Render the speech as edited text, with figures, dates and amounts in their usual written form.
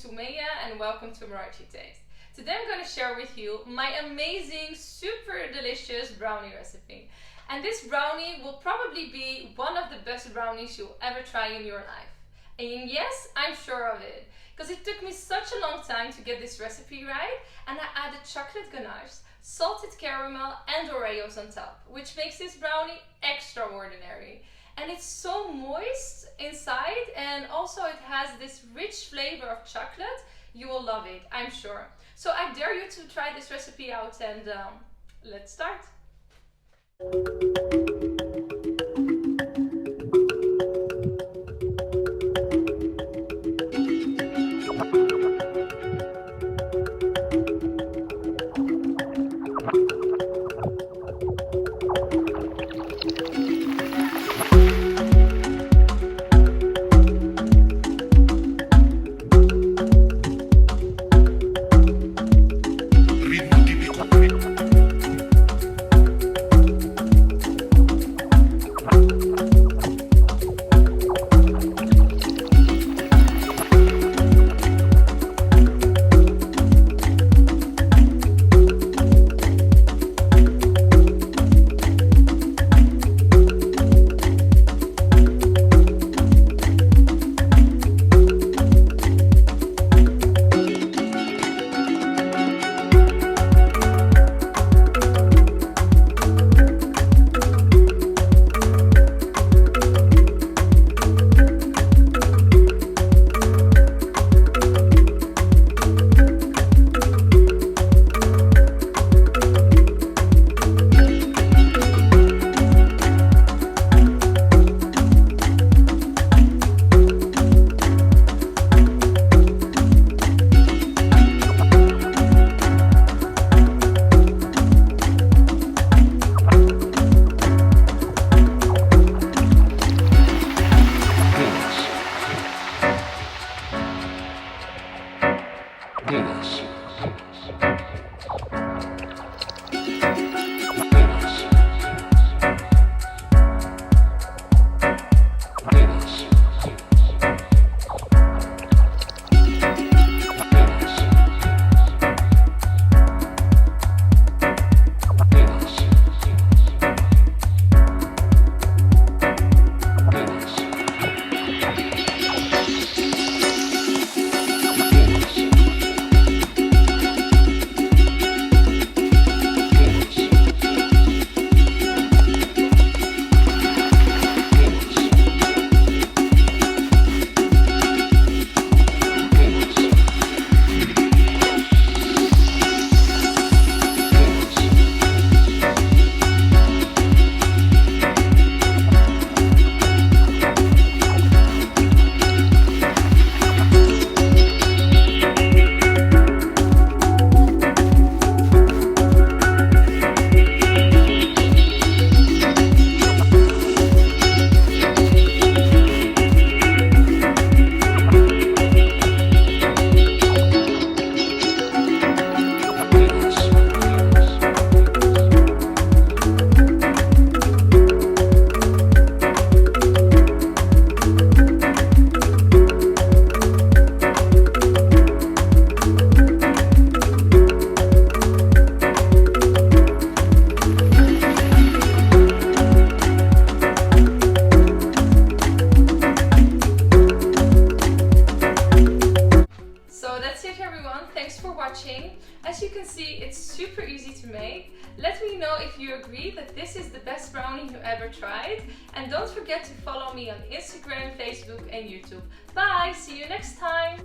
Sumaya and welcome to Morirse Taste. Today I'm going to share with you my amazing, super delicious brownie recipe. And this brownie will probably be one of the best brownies you'll ever try in your life. And yes, I'm sure of it, because it took me such a long time to get this recipe right, and I added chocolate ganache, salted caramel and Oreos on top, which makes this brownie extraordinary. And it's so moist inside, and also it has this rich flavor of chocolate. You will love it, I'm sure. So I dare you to try this recipe out, and let's start. Thanks for watching. As you can see, it's super easy to make. Let me know if you agree that this is the best brownie you ever tried. And don't forget to follow me on Instagram, Facebook and YouTube. Bye! See you next time!